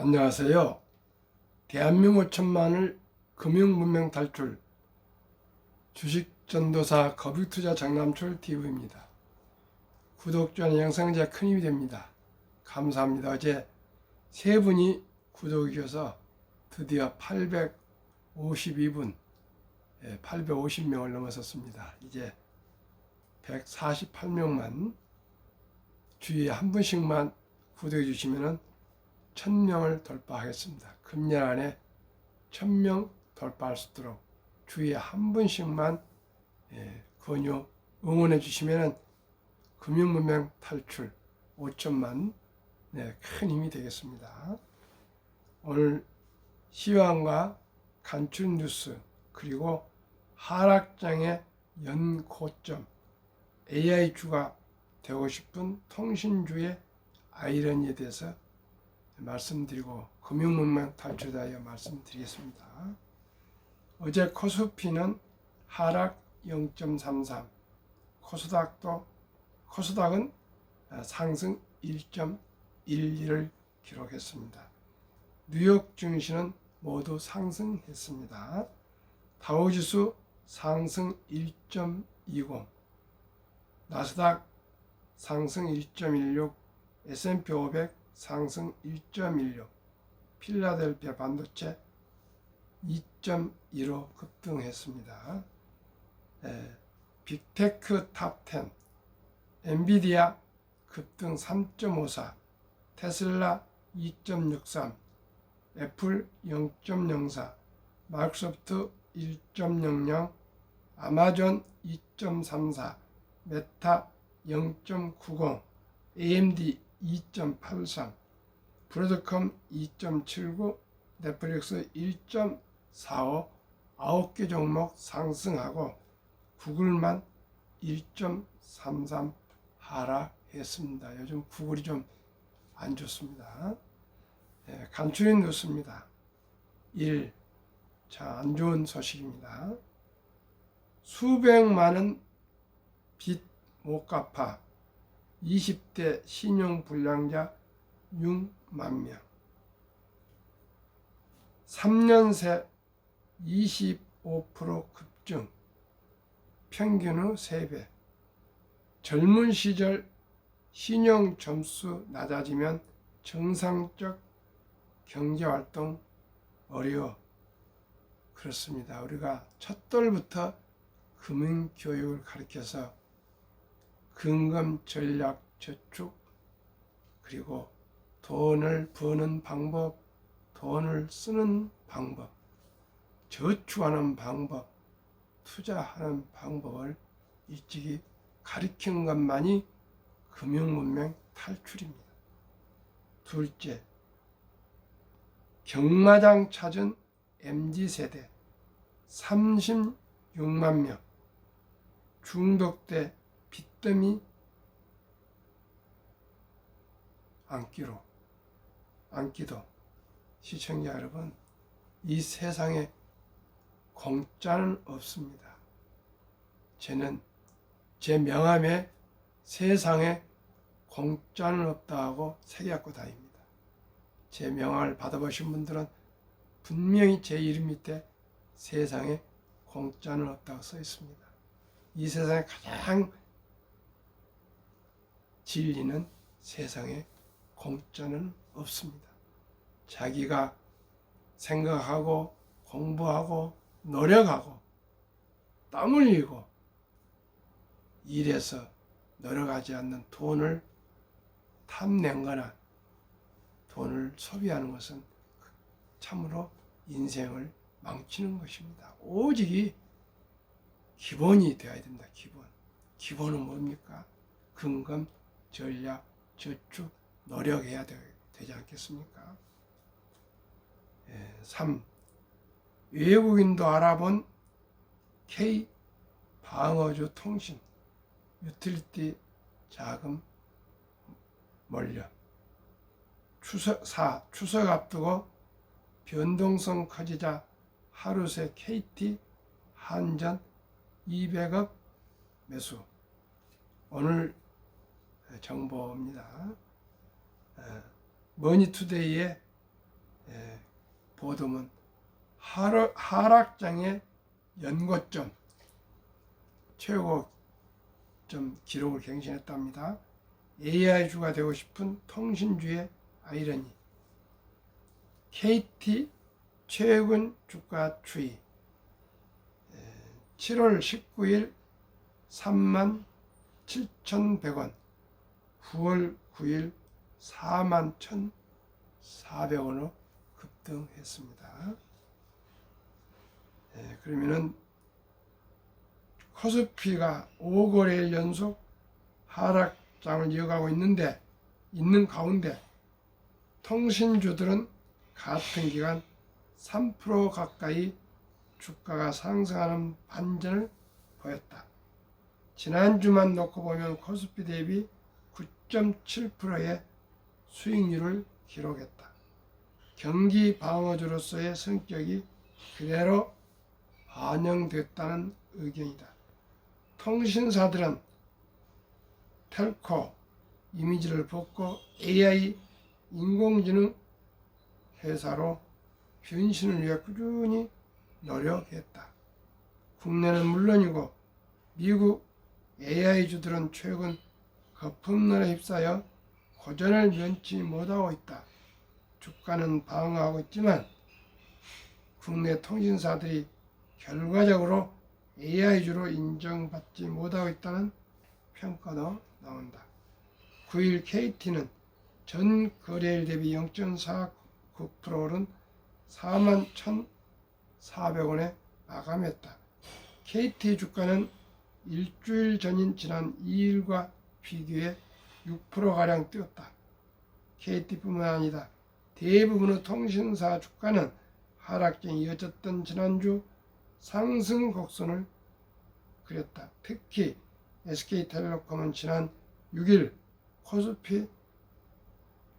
안녕하세요. 대한민국 천만을 금융문명 탈출 주식전도사 거북투자 장남철 TV입니다. 구독자는 영상제 큰 힘이 됩니다. 감사합니다. 어제 세 분이 구독해 주셔서 드디어 852분, 850명을 넘어섰습니다. 이제 148명만 주위에 한 분씩만 구독해 주시면은 1000명을 돌파하겠습니다. 금년 안에 1000명 돌파할 수 있도록 주위에 한 분씩만 권유 응원해 주시면 금융문명 탈출 5천만 큰 힘이 되겠습니다. 오늘 시황과 간추린 뉴스 그리고 하락장의 연고점 AI주가 되고 싶은 통신주의 아이러니에 대해서 말씀드리고 금융문명 탈출에 대하여 말씀드리겠습니다. 어제 코스피는 하락 0.33, 코스닥은 상승 1.12를 기록했습니다. 뉴욕 증시는 모두 상승했습니다. 다우지수 상승 1.20, 나스닥 상승 1.16, S&P 500 상승 1.16, 필라델피아 반도체 2.15 급등했습니다. 빅테크 탑10, 엔비디아 급등 3.54, 테슬라 2.63, 애플 0.04, 마이크로소프트 1.00, 아마존 2.34, 메타 0.90, AMD 2.83, 브로드컴 2.79, 넷플릭스 1.45, 9개 종목 상승하고 구글만 1.33 하락했습니다. 요즘 구글이 좀 안 좋습니다. 간추린 뉴스입니다. 1. 자, 안 좋은 소식입니다. 수백만원 빚 못 갚아 20대 신용불량자 6만 명, 3년 새 25% 급증, 평균의 3배, 젊은 시절 신용 점수 낮아지면 정상적 경제활동 어려워. 그렇습니다. 우리가 첫돌부터 금융교육을 가르쳐서 근금, 전략, 저축, 그리고 돈을 버는 방법, 돈을 쓰는 방법, 저축하는 방법, 투자하는 방법을 일찍이 가르치는 것만이 금융문명 탈출입니다. 둘째, 경마장 찾은 MZ세대 36만 명, 중독돼 빚더미 안기도. 시청자 여러분, 이 세상에 공짜는 없습니다. 저는 제 명함에 세상에 공짜는 없다 하고 새겨갖고 다닙니다. 제 명함을 받아보신 분들은 분명히 제 이름 밑에 세상에 공짜는 없다고 써 있습니다. 이 세상에 가장 진리는 세상에 공짜는 없습니다. 자기가 생각하고 공부하고 노력하고 땀 흘리고 일해서 노력하지 않는 돈을 탐낸 거나 돈을 소비하는 것은 참으로 인생을 망치는 것입니다. 오직 기본이 되어야 된다. 기본은 뭡니까? 근금, 전략, 저축, 노력해야 되지 않겠습니까? 3. 외국인도 알아본 K 방어주 통신 유틸리티 자금 몰려. 4. 추석 앞두고 변동성 커지자 하루 새 KT 한전 200억 매수. 오늘 정보입니다. 머니투데이에 보도문 하락장의 연고점 최고점 기록을 갱신했답니다. AI주가 되고 싶은 통신주의 아이러니. KT 최근 주가 추이 7월 19일 37,100원, 9월 9일 41,400원으로 급등했습니다. 그러면은 코스피가 5거래일 연속 하락장을 이어가고 있는 가운데 통신주들은 같은 기간 3% 가까이 주가가 상승하는 반전을 보였다. 지난주만 놓고 보면 코스피 대비 9.7%의 수익률을 기록했다. 경기 방어주로서의 성격이 그대로 반영됐다는 의견이다. 통신사들은 텔코 이미지를 벗고 AI 인공지능 회사로 변신을 위해 꾸준히 노력했다. 국내는 물론이고 미국 AI주들은 최근 거품론에 휩싸여 고전을 면치 못하고 있다. 주가는 방어하고 있지만 국내 통신사들이 결과적으로 AI주로 인정받지 못하고 있다는 평가도 나온다. 9일 KT는 전 거래일 대비 0.49% 오른 41,400원에 마감했다. KT 주가는 일주일 전인 지난 2일과 비교해 6%가량 뛰었다. KT뿐만 아니다. 대부분의 통신사 주가는 하락장이 이어졌던 지난주 상승 곡선을 그렸다. 특히 SK텔레콤은 지난 6일 코스피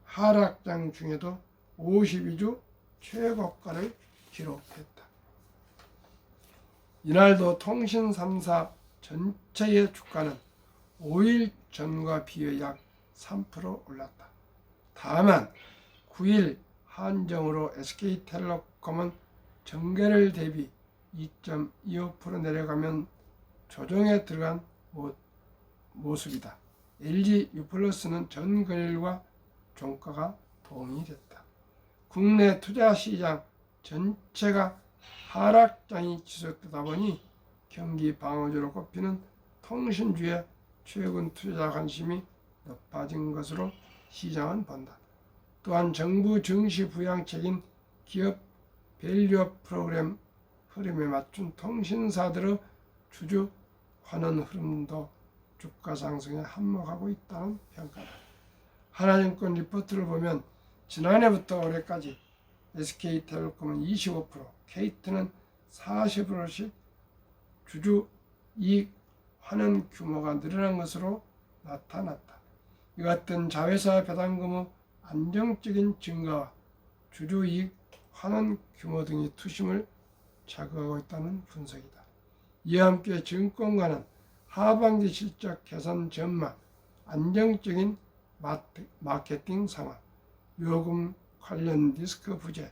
하락장 중에도 52주 최고가를 기록했다. 이날도 통신 3사 전체의 주가는 5일 전과 비해 약 3% 올랐다. 다만 9일 한정으로 SK텔레콤은 전개를 대비 2.25% 내려가면 조정에 들어간 모습이다. LG U+는 전 거래일과 종가가 동일했다. 국내 투자시장 전체가 하락장이 지속되다 보니 경기 방어주로 꼽히는 통신주의 최근 투자 관심이 높아진 것으로 시장은 본다. 또한 정부 증시 부양책인 기업 밸류업 프로그램 흐름에 맞춘 통신사들의 주주 환원 흐름도 주가 상승에 한몫하고 있다는 평가다. 하나증권 리포트를 보면 지난해부터 올해까지 SK텔레콤은 25%, KT는 40%씩 주주 이익 환원 규모가 늘어난 것으로 나타났다. 이 같은 자회사 배당금의 안정적인 증가와 주주 이익 환원 규모 등이 투심을 자극하고 있다는 분석이다. 이와 함께 증권가는 하반기 실적 개선 전망, 안정적인 마케팅 상황, 요금 관련 리스크 부재,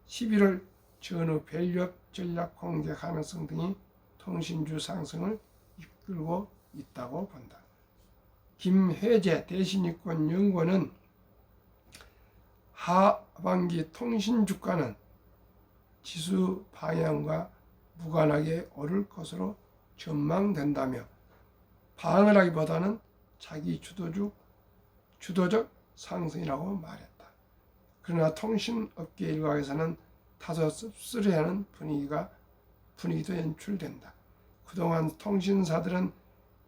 11월 전후 밸류업 전략 공개 가능성 등이 통신주 상승을 이끌고 있다고 본다. 김혜재 대신이권 연구원은 하반기 통신 주가는 지수 방향과 무관하게 오를 것으로 전망된다며 방을 하기보다는 자기 주도적 상승이라고 말했다. 그러나 통신업계 일각에서는 다소 씁쓸해하는 분위기도 연출된다. 그동안 통신사들은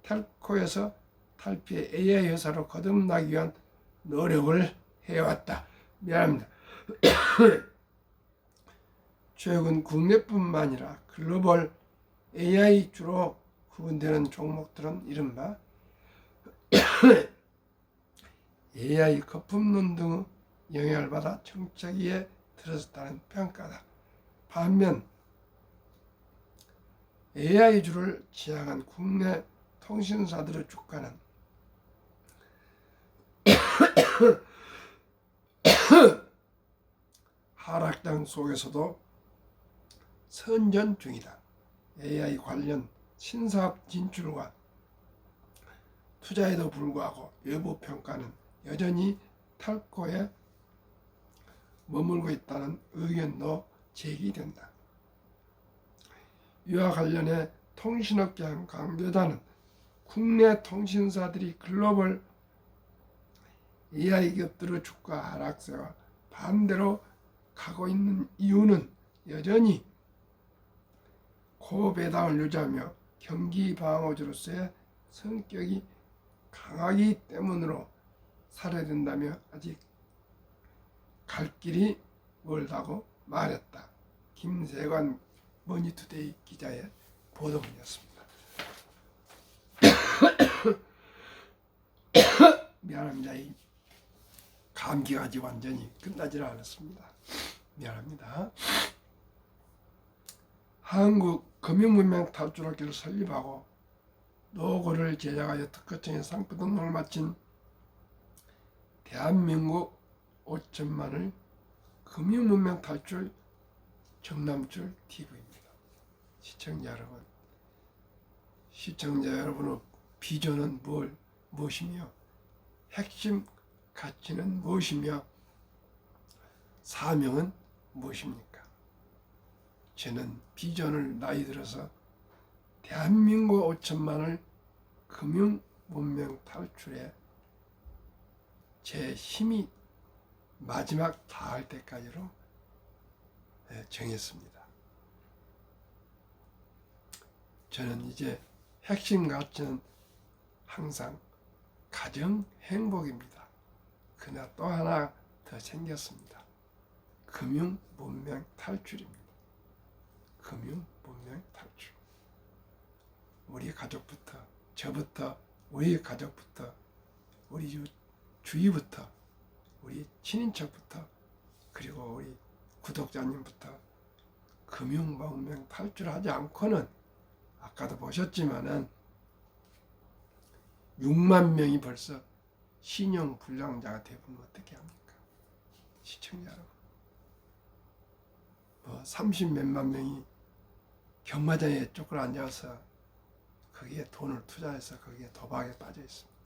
텔코에서 탈피해 AI 회사로 거듭나기 위한 노력을 해왔다. 미안합니다. 최근 국내뿐만 아니라 글로벌 AI 주로 구분되는 종목들은 이른바 AI 거품론 등의 영향을 받아 정체기에 들어섰다는 평가다. 반면 AI주를 지향한 국내 통신사들의 주가는 상황 속에서도 선전 중이다. AI 관련 신사업 진출과 투자에도 불구하고 외부 평가는 여전히 탈코에 머물고 있다는 의견도 제기된다. 이와 관련해 통신업계 한 강대단은 국내 통신사들이 글로벌 AI 기업들의 주가 하락세와 반대로 가고 있는 이유는 여전히 고배당을 유지하며 경기 방어주로서의 성격이 강하기 때문으로 살아야 된다며 아직 갈 길이 멀다고 말했다. 김세관 머니투데이 기자의 보도문이었습니다. 미안합니다. 이 감기가 아직 완전히 끝나질 않았습니다. 미안합니다. 한국금융문명 탈출학교를 설립하고 노고를 제작하여 특허청에 상표 등록을 마친 대한민국 5천만을 금융문명 탈출 정남출 TV입니다. 시청자 여러분의 비전은 무엇이며 핵심 가치는 무엇이며 사명은 무엇입니까? 저는 비전을 나이 들어서 대한민국 5천만을 금융문명 탈출에 제 힘이 마지막 다할 때까지로 정했습니다. 저는 이제 핵심 가치는 항상 가정 행복입니다. 그러나 또 하나 더 생겼습니다. 금융 문명 탈출입니다. 금융 문명 탈출. 우리 가족부터, 저부터, 우리 가족부터, 우리 주위부터, 우리 친인척부터, 그리고 우리 구독자님부터 금융 문명 탈출하지 않고는 아까도 보셨지만은 6만 명이 벌써 신용 불량자가 되면 어떻게 합니까? 시청자 여러분. 30몇만 명이 경마장에 쫓겨 앉아서 거기에 돈을 투자해서 거기에 도박에 빠져 있습니다.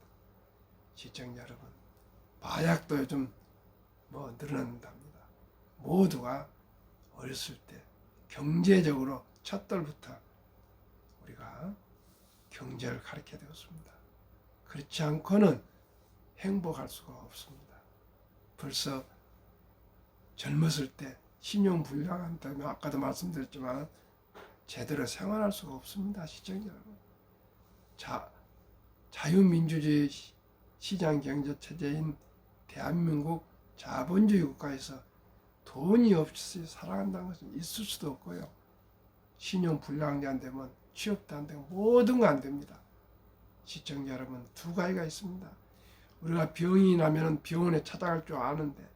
시청자 여러분. 마약도 요즘 늘어난답니다. 모두가 어렸을 때 경제적으로 첫돌부터 우리가 경제를 가르쳐야 되었습니다. 그렇지 않고는 행복할 수가 없습니다. 벌써 젊었을 때 신용불량한 때문에 아까도 말씀드렸지만 제대로 생활할 수가 없습니다. 시청자 여러분. 자유민주주의 시장경제체제인 대한민국 자본주의 국가에서 돈이 없이 살아간다는 것은 있을 수도 없고요. 신용불량자 안 되면 취업도 안 되고 모든 거 안 됩니다. 시청자 여러분, 두 가지가 있습니다. 우리가 병이 나면 병원에 찾아갈 줄 아는데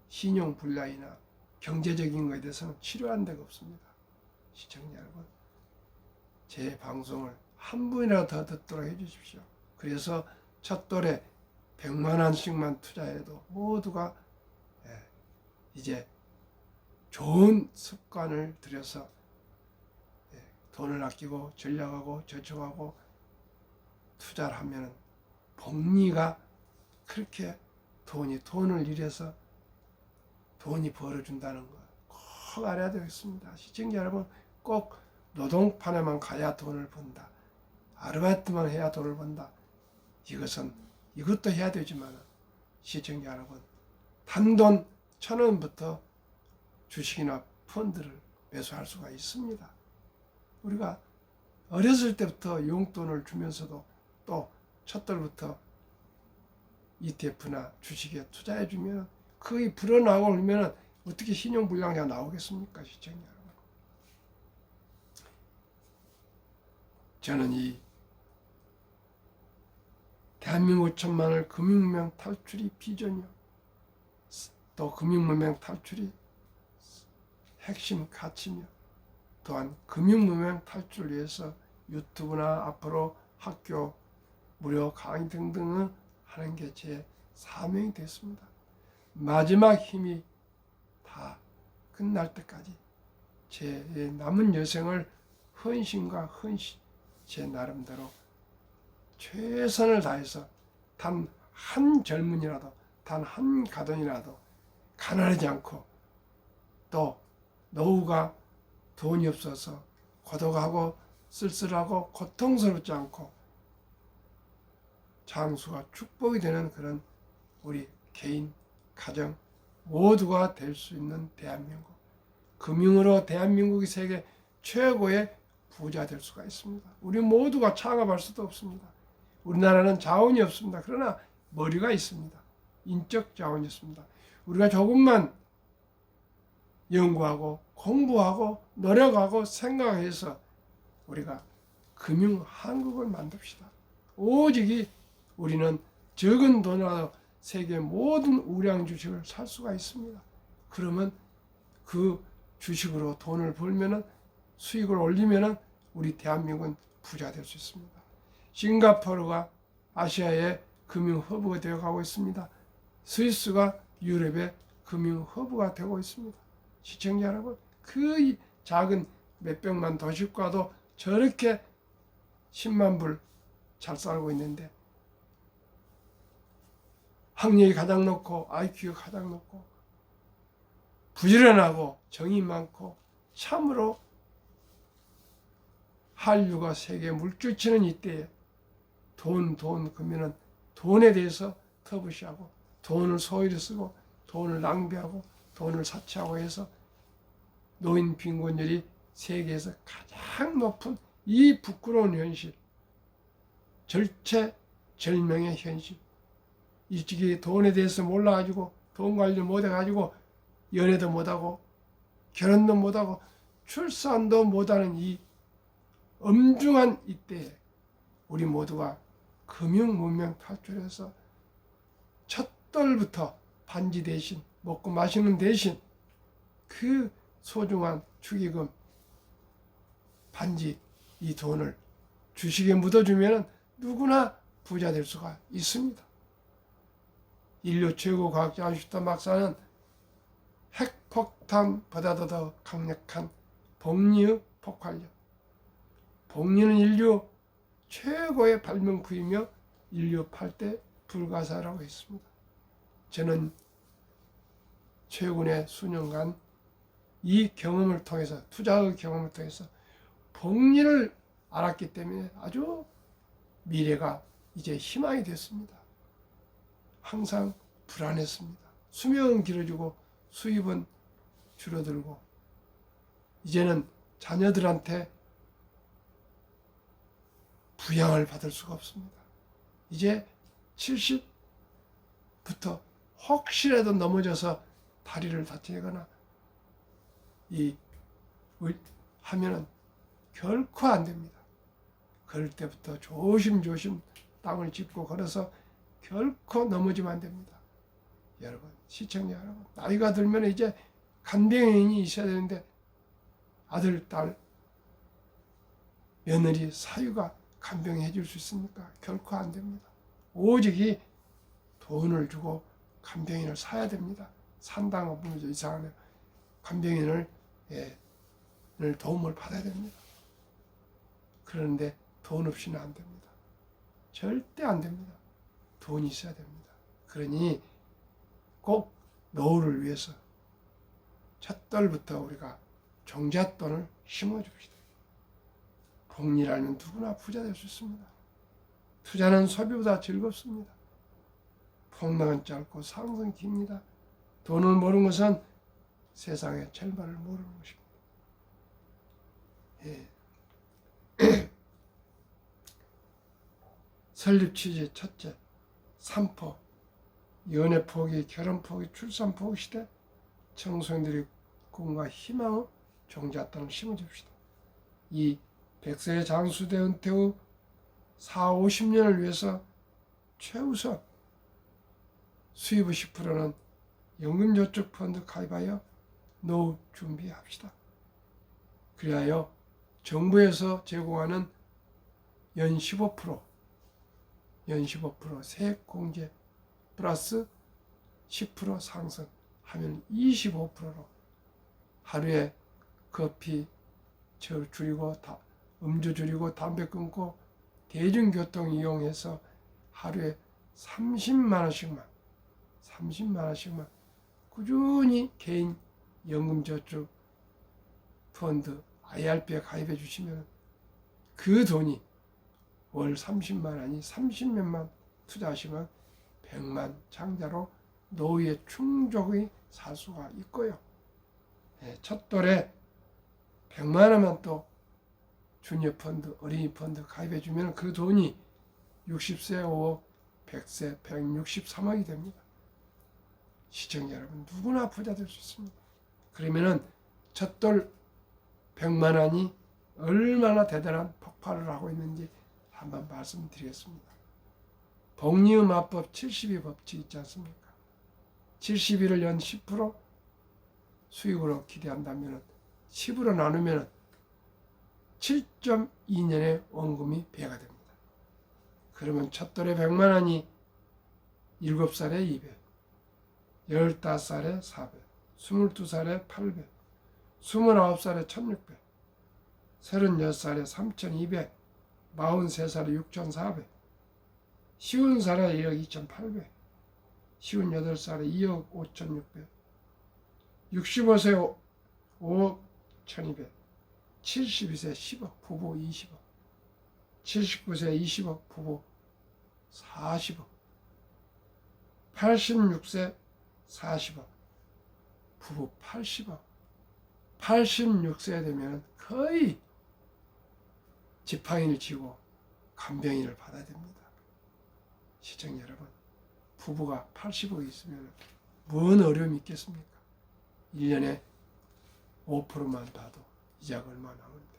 신용불량이나 경제적인 것에 대해서는 치료한 데가 없습니다. 시청자 여러분, 제 방송을 한 분이라도 더 듣도록 해주십시오. 그래서 첫 돌에 100만 원씩만 투자해도 모두가 이제 좋은 습관을 들여서 돈을 아끼고 전략하고 저축하고 투자를 하면 복리가 그렇게 돈을 일해서 돈이 벌어준다는 거 꼭 알아야 되겠습니다. 시청자 여러분, 꼭 노동판에만 가야 돈을 번다. 아르바이트만 해야 돈을 번다. 이것도 해야 되지만 시청자 여러분, 단돈 1,000원부터 주식이나 펀드를 매수할 수가 있습니다. 우리가 어렸을 때부터 용돈을 주면서도 또 첫돌부터 ETF나 주식에 투자해 주면 거의 불어나고 그러면 어떻게 신용불량자가 나오겠습니까? 시청자 여러분. 저는 이 대한민국 5천만을 금융문명 탈출이 비전이요. 또 금융문명 탈출이 핵심 가치며 또한 금융문명 탈출을 위해서 유튜브나 앞으로 학교 무료 강의 등등을 하는 게 제 사명이 됐습니다. 마지막 힘이 다 끝날 때까지 제 남은 여생을 헌신과 헌신, 제 나름대로 최선을 다해서 단 한 젊은이라도, 단 한 가돈이라도 가난하지 않고, 또 노후가 돈이 없어서 고독하고 쓸쓸하고 고통스럽지 않고 장수가 축복이 되는 그런 우리 개인, 가정 모두가 될 수 있는 대한민국. 금융으로 대한민국이 세계 최고의 부자 될 수가 있습니다. 우리 모두가 창업할 수도 없습니다. 우리나라는 자원이 없습니다. 그러나 머리가 있습니다. 인적 자원이 있습니다. 우리가 조금만 연구하고 공부하고 노력하고 생각해서 우리가 금융 한국을 만듭시다. 오직 우리는 적은 돈으로 세계 모든 우량 주식을 살 수가 있습니다. 그러면 그 주식으로 돈을 벌면은, 수익을 올리면은 우리 대한민국은 부자 될 수 있습니다. 싱가포르가 아시아의 금융 허브가 되어 가고 있습니다. 스위스가 유럽의 금융 허브가 되고 있습니다. 시청자 여러분, 그 작은 몇백만 도시과도 저렇게 10만 불 잘 살고 있는데, 학력이 가장 높고 IQ가 가장 높고 부지런하고 정이 많고 참으로 한류가 세계에 물결치는 이때에 돈 그러면은 돈에 대해서 터부시하고 돈을 소홀히 쓰고 돈을 낭비하고 돈을 사치하고 해서 노인 빈곤율이 세계에서 가장 높은 이 부끄러운 현실, 절체절명의 현실. 일찍이 돈에 대해서 몰라가지고 돈 관리를 못해가지고 연애도 못하고 결혼도 못하고 출산도 못하는 이 엄중한 이때에 우리 모두가 금융문명 탈출해서 첫돌부터 반지 대신, 먹고 마시는 대신 그 소중한 축의금 반지, 이 돈을 주식에 묻어주면 누구나 부자 될 수가 있습니다. 인류 최고 과학자 아인슈타인 박사는 핵폭탄보다도 더 강력한 복리의 폭발력, 복리는 인류 최고의 발명품이며 인류 8대 불가사라고 했습니다. 저는 최근의 수년간 이 경험을 통해서, 투자의 경험을 통해서 복리를 알았기 때문에 아주 미래가 이제 희망이 됐습니다. 항상 불안했습니다. 수명은 길어지고 수입은 줄어들고 이제는 자녀들한테 부양을 받을 수가 없습니다. 이제 70부터 혹시라도 넘어져서 다리를 다치거나 하면은 결코 안 됩니다. 그럴 때부터 조심조심 땅을 짚고 걸어서 결코 넘어지면 안 됩니다. 여러분, 시청자 여러분, 나이가 들면 이제 간병인이 있어야 되는데 아들, 딸, 며느리, 사유가 간병해 줄 수 있습니까? 결코 안 됩니다. 오직 돈을 주고 간병인을 사야 됩니다. 산다고 보면 이상하네요. 간병인을 도움을 받아야 됩니다. 그런데 돈 없이는 안 됩니다. 절대 안 됩니다. 돈이 있어야 됩니다. 그러니 꼭 노후를 위해서 첫돌부터 우리가 종잣돈을 심어줍시다. 복리라면 누구나 부자 될 수 있습니다. 투자는 소비보다 즐겁습니다. 폭락은 짧고 상승은 깁니다. 돈을 모르는 것은 세상의 절반을 모르는 것입니다. 설립 취지 첫째, 삼포, 연애 포기, 결혼 포기, 출산 포기 시대, 청소년들이 꿈과 희망의 종잣돈을 심어줍시다. 이 100세의 장수대 은퇴 후 4, 50년을 위해서 최우선 수입의 10%는 연금저축펀드 가입하여 노후 준비합시다. 그리하여 정부에서 제공하는 연 15% 세액공제 플러스 10% 상승하면 25%로 하루에 커피 줄이고 음주 줄이고 담배 끊고 대중교통 이용해서 하루에 30만 원씩만 꾸준히 개인 연금저축 펀드 IRP에 가입해 주시면 그 돈이 월 30만 원이 30년만 투자하시면 100만 장자로 노후에 충족히 살 수가 있고요. 첫 돌에 100만 원만 또 주니어 펀드, 어린이 펀드 가입해 주면 그 돈이 60세, 5, 100세, 163억이 됩니다. 시청자 여러분, 누구나 부자 될 수 있습니다. 그러면은 첫돌 100만 원이 얼마나 대단한 폭발을 하고 있는지 한번 말씀드리겠습니다. 복리음합법 72 법칙 있지 않습니까? 71을 연 10% 수익으로 기대한다면 10으로 나누면 7.2년의 원금이 배가 됩니다. 그러면 첫돌에 100만 원이 7살에 200, 15살에 400, 22살에 800, 29살에 1600, 36살에 3200, 43살에 6400, 50살에 1억 2800, 58살에 2억 5600, 65세 5억 1200, 72세 10억 부부 20억, 79세 20억 부부 40억, 86세 40억 부부 80억, 86세 되면 거의 지팡이를 쥐고 간병인을 받아야 됩니다. 시청자 여러분, 부부가 80억이 있으면 뭔 어려움이 있겠습니까? 1년에 5%만 봐도 이자가 얼마나 나오는데.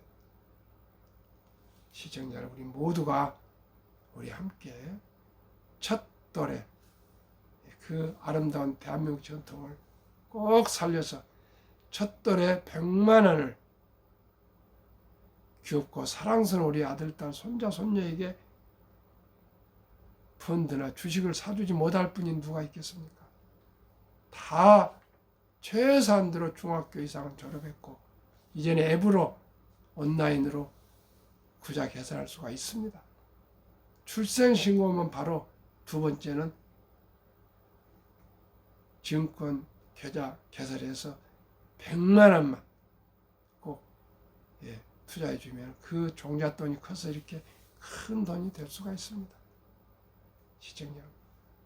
시청자 여러분, 우리 모두가 우리 함께 첫 돌에 그 아름다운 대한민국 전통을 꼭 살려서 첫 돌에 100만 원을 귀엽고 사랑스러운 우리 아들, 딸, 손자, 손녀에게 펀드나 주식을 사주지 못할 분이 누가 있겠습니까? 다 최소한대로 중학교 이상은 졸업했고 이제는 앱으로 온라인으로 구자 개설할 수가 있습니다. 출생신고면 바로 두 번째는 증권 계좌 개설해서 100만 원만 꼭 투자해 주면 그 종잣돈이 커서 이렇게 큰 돈이 될 수가 있습니다. 시청자 여러분,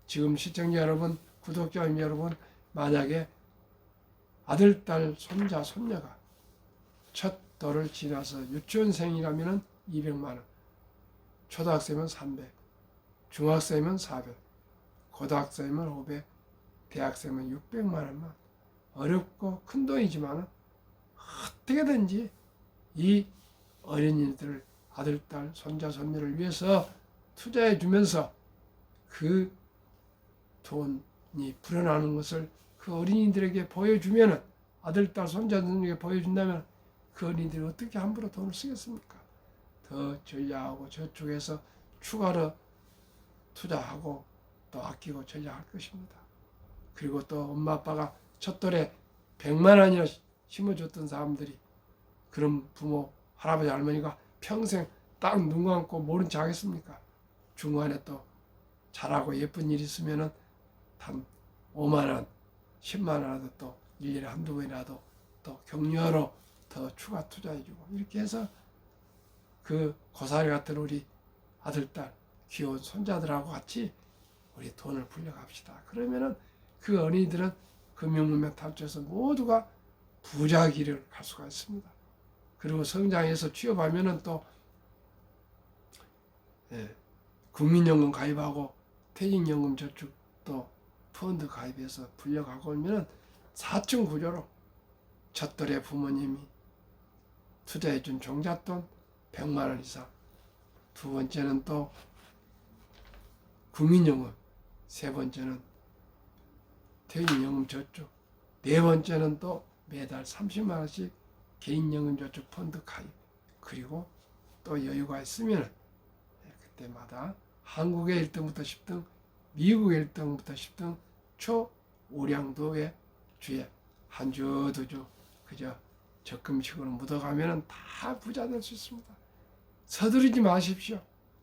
지금 시청자 여러분, 구독자 여러분, 만약에 아들, 딸, 손자, 손녀가 첫 돌을 지나서 유치원생이라면 200만 원, 초등학생이면 300, 중학생이면 400, 고등학생이면 500, 대학생이면 600만 원만 어렵고 큰 돈이지만 어떻게든지 이 어린이들, 아들, 딸, 손자, 손녀를 위해서 투자해 주면서 그 돈이 불어나는 것을 그 어린이들에게 보여주면, 아들, 딸, 손자, 손녀에게 보여준다면 그 어린이들이 어떻게 함부로 돈을 쓰겠습니까? 더 전략하고 저쪽에서 추가로 투자하고 또 아끼고 전략할 것입니다. 그리고 또 엄마 아빠가 첫돌에 100만 원이나 심어줬던 사람들이, 그런 부모, 할아버지, 할머니가 평생 딱 눈 감고 모른 척 하겠습니까? 중간에 또 잘하고 예쁜 일 있으면은 단 5만 원, 10만 원이라도 또 1년에 한두 번이라도 또 격려로 더 추가 투자해주고, 이렇게 해서 그 고사리 같은 우리 아들, 딸, 귀여운 손자들하고 같이 우리 돈을 불려갑시다. 그러면은 그 어린이들은 금융문명 탈출해서 모두가 부자 길을 갈 수가 있습니다. 그리고 성장해서 취업하면은 또 국민연금 가입하고 퇴직연금 저축 또 펀드 가입해서 불려가고 오면은 4층 구조로 첫돌에 부모님이 투자해준 종잣돈 100만 원 이상, 두 번째는 또 국민연금, 세 번째는 퇴직연금 저축, 네 번째는 또 매달 30만 원씩 개인연금 저축 펀드 가입, 그리고 또 여유가 있으면 그때마다 한국의 1등부터 10등, 미국의 1등부터 10등 초우량도의 주에 한 주, 두 주 그저 적금식으로 묻어가면 다 부자 될 수 있습니다. 서두르지 마십시오.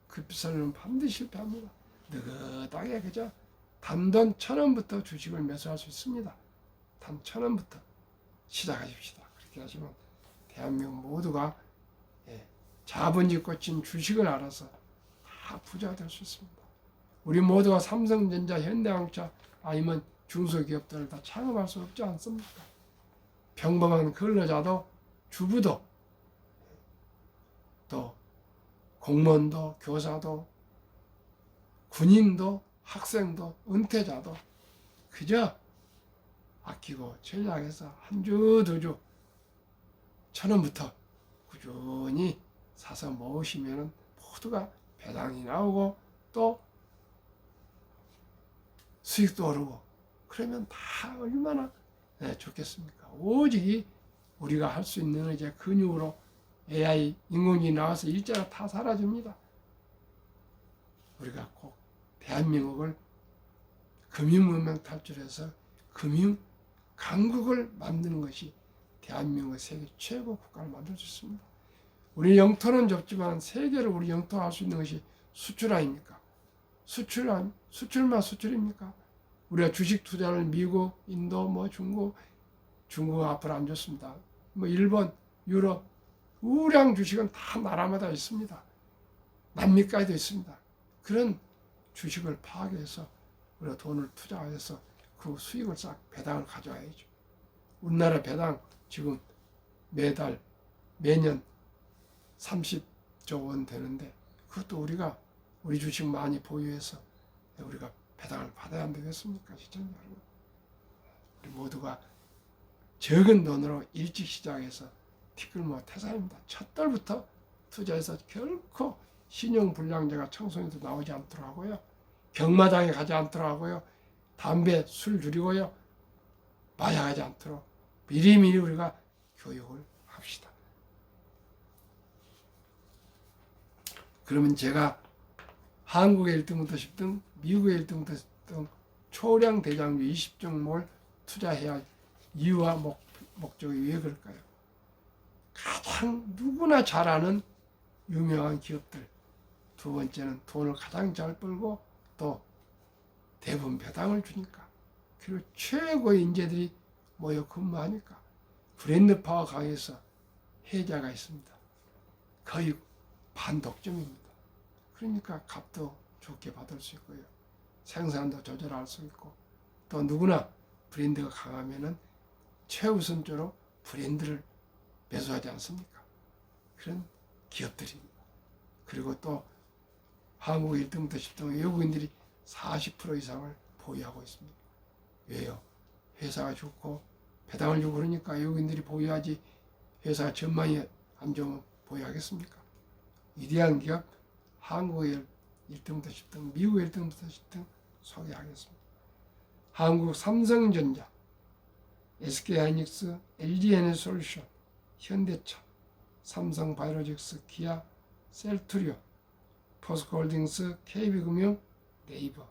급설은 반드시 실패합니다. 느긋하게 그저 단돈 1,000원부터 주식을 매수할 수 있습니다. 단 1,000원부터 시작하십시다. 그렇게 하시면 대한민국 모두가 자본이 꽂힌 주식을 알아서 다 부자 될 수 있습니다. 우리 모두가 삼성전자, 현대자동차 아니면 중소기업들을 다 창업할 수 없지 않습니까? 평범한 근로자도 주부도 또 공무원도 교사도 군인도 학생도 은퇴자도 그저 아끼고 전략해서 한 주, 2주 1,000원부터 꾸준히 사서 모으시면 모두가 배당이 나오고 또 수익도 오르고 그러면 다 얼마나 좋겠습니까? 오직 우리가 할 수 있는 이제 근육으로 AI 인공지능이 나와서 일자가 다 사라집니다. 우리가 꼭 대한민국을 금융문명 탈출해서 금융 강국을 만드는 것이 대한민국의 세계 최고 국가를 만들 수 있습니다. 우리 영토는 좁지만 세계를 우리 영토할 수 있는 것이 수출 아닙니까? 수출만 수출입니까? 우리가 주식 투자를 미국, 인도, 중국 앞으로 안 좋습니다. 일본, 유럽, 우량 주식은 다 나라마다 있습니다. 남미까지도 있습니다. 그런 주식을 파악해서 우리가 돈을 투자해서 그 수익을 싹 배당을 가져와야죠. 우리나라 배당 지금 매년 30조 원 되는데 그것도 우리 주식 많이 보유해서 우리가 배당을 받아야 안 되겠습니까? 시청자 여러분. 우리 모두가 적은 돈으로 일찍 시작해서 티끌모 태산입니다. 첫 달부터 투자해서 결코 신용불량자가 청소년도 나오지 않도록 하고요. 경마장에 가지 않도록 하고요. 담배, 술 줄이고요. 마약하지 않도록 미리미리 우리가 교육을 합시다. 그러면 제가 한국의 1등부터 10등, 미국의 1등부터 10등 초량 대장주 20종목을 투자해야 이유와 목적이 왜 그럴까요? 가장 누구나 잘 아는 유명한 기업들, 두 번째는 돈을 가장 잘 벌고 또 대부분 배당을 주니까, 그리고 최고의 인재들이 모여 근무하니까 브랜드 파워 강해서 혜자가 있습니다. 거의 반독점입니다. 그러니까 값도 좋게 받을 수 있고요. 생산도 조절할 수 있고 또 누구나 브랜드가 강하면은 최우선적으로 브랜드를 매수하지 않습니까? 그런 기업들입니다. 그리고 또 한국 1등부터 10등 외국인들이 40% 이상을 보유하고 있습니다. 왜요? 회사가 좋고 배당을 주고 그러니까 외국인들이 보유하지, 회사가 전망이 안 좋으면 보유하겠습니까? 위대한 기업 한국의 1등부터 10등, 미국의 1등부터 10등 소개하겠습니다. 한국 삼성전자, SK하이닉스, LG에너지솔루션, 현대차, 삼성바이오로직스, 기아, 셀트리온, 포스코홀딩스, KB금융, 네이버.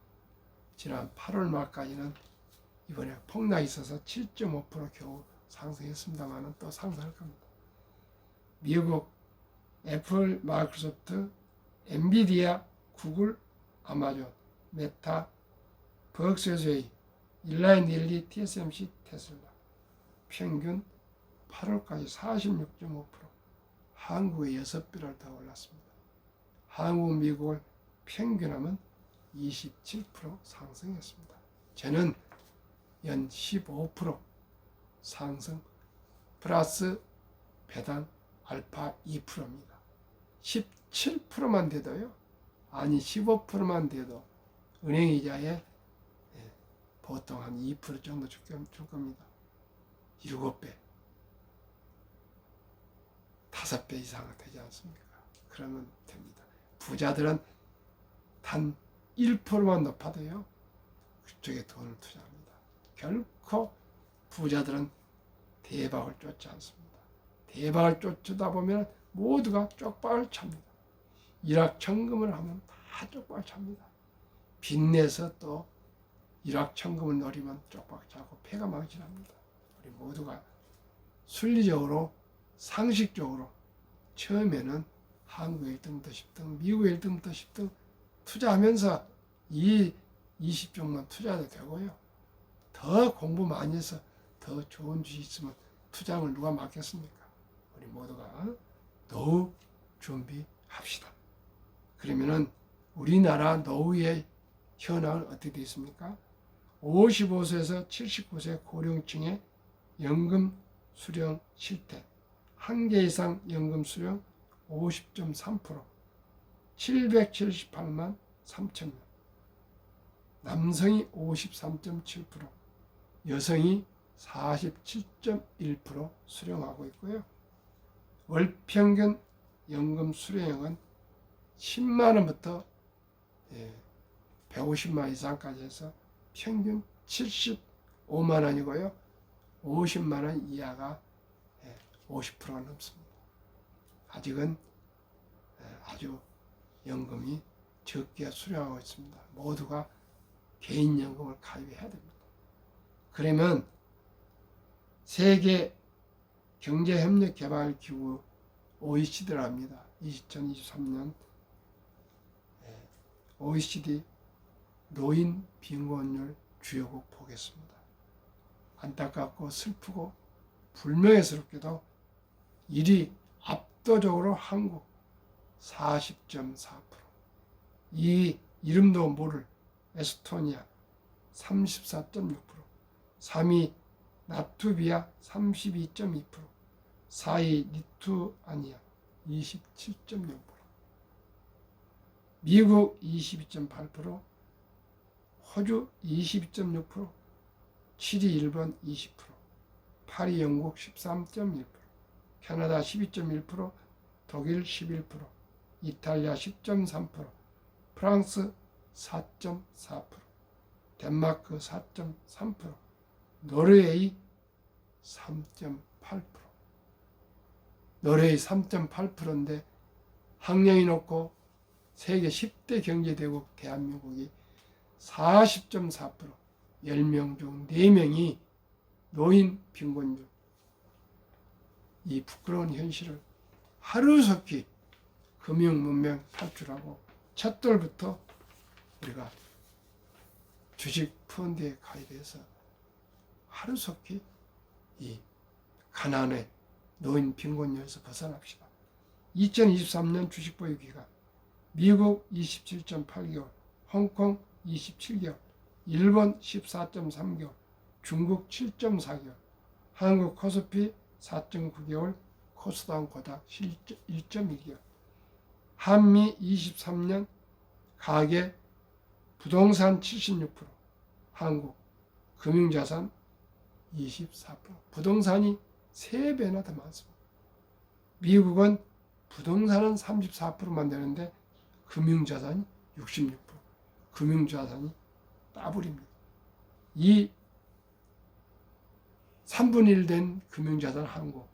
지난 8월 말까지는 이번에 폭락이 있어서 7.5% 겨우 상승했습니다만 또 상승할 겁니다. 미국 애플, 마이크로소프트, 엔비디아, 구글, 아마존, 메타, 버크셔, 일라인 릴리, TSMC, 테슬라 평균 8월까지 46.5%, 한국의 6배를 더 올랐습니다. 한국, 미국을 평균하면 27% 상승했습니다. 저는 연 15% 상승 플러스 배당 알파 2%입니다. 17%만 돼도요, 아니 15%만 돼도 은행이자에 보통 한 2% 정도 줄 겁니다. 7배, 5배 이상은 되지 않습니까? 그러면 됩니다. 부자들은 단 1%만 높아도요, 그쪽에 돈을 투자합니다. 결코 부자들은 대박을 쫓지 않습니다. 대박을 쫓다 보면 모두가 쪽박을 찹니다. 일확천금을 하면 다 쪽박을 찹니다. 빚내서 또 일확천금을 노리면 쪽박 차고 패가 망신합니다. 우리 모두가 순리적으로 상식적으로 처음에는 한국 1등부터 10등, 미국 1등부터 10등 투자하면서 이 20종만 투자도 되고요. 더 공부 많이 해서 더 좋은 주식 있으면 투자를 누가 맡겠습니까? 우리 모두가 노후 준비합시다. 그러면은 우리나라 노후의 현황은 어떻게 되어 있습니까? 55세에서 79세 고령층의 연금 수령 실태, 한 개 이상 연금 수령 50.3%, 778만 3천 명, 남성이 53.7%, 여성이 47.1% 수령하고 있고요. 월 평균 연금 수령은 10만 원부터 150만 이상까지 해서 평균 75만 원이고요. 50만 원 이하가 50%가 넘습니다. 아직은 아주 연금이 적게 수령하고 있습니다. 모두가 개인연금을 가입해야 됩니다. 그러면 세계 경제협력개발기구 OECD를 합니다. 2023년 OECD 노인 빈곤율 주요국 보겠습니다. 안타깝고 슬프고 불명예스럽게도 1위 압도적으로 한국 40.4%, 2위 이름도 모를 에스토니아 34.6%, 3위 라트비아 32.2%, 4위 리투아니아 27.0%, 미국 22.8%, 호주 22.6%, 7위 일본 20%, 8위 영국 13.1%, 캐나다 12.1%, 독일 11%, 이탈리아 10.3%, 프랑스 4.4%, 덴마크 4.3%, 노르웨이 3.8%. 노르웨이 3.8%인데 학령이 높고 세계 10대 경제대국 대한민국이 40.4%, 10명 중 4명이 노인 빈곤율, 이 부끄러운 현실을 하루속히 금융문명 탈출하고 첫돌부터 우리가 주식 펀드에 가입해서 하루속히 이 가난의 노인 빈곤율에서 벗어납시다. 2023년 주식 보유 기간 미국 27.8개월, 홍콩 27개월, 일본 14.3개월, 중국 7.4개월, 한국 코스피 4.9개월, 코스닥 고작 1.1개월. 한미 23년 가계 부동산 76%, 한국 금융자산 24%, 부동산이 3배나 더 많습니다. 미국은 부동산은 34%만 되는데 금융자산이 66%, 금융자산이 따블입니다. 이 3분의 1 된 금융자산 한국,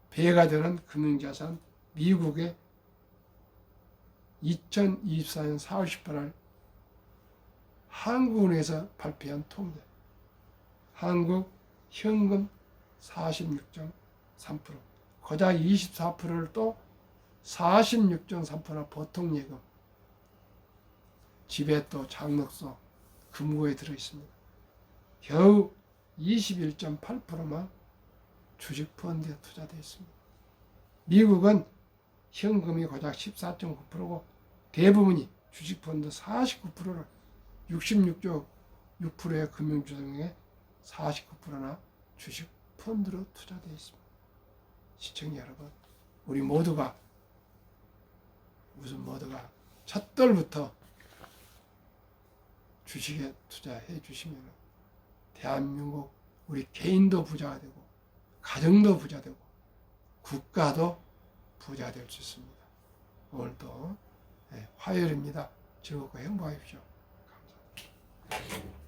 배가 되는 금융자산 미국의 2024년 4월 18일 한국은행에서 발표한 통계, 한국 현금 46.3%, 고작 24%를 또 46.3% 보통 예금, 집에 또 장독소, 금고에 들어있습니다. 겨우 21.8%만 주식 펀드에 투자되어 있습니다. 미국은 현금이 고작 14.9%고 대부분이 주식 펀드 49%를 66.6%의 금융주중에 49%나 주식 펀드로 투자되어 있습니다. 시청자 여러분, 우리 모두가 첫돌부터 주식에 투자해 주시면 대한민국 우리 개인도 부자가 되고 가정도 부자 되고 국가도 부자 될 수 있습니다. 오늘도 화요일입니다. 즐겁고 행복하십시오. 감사합니다.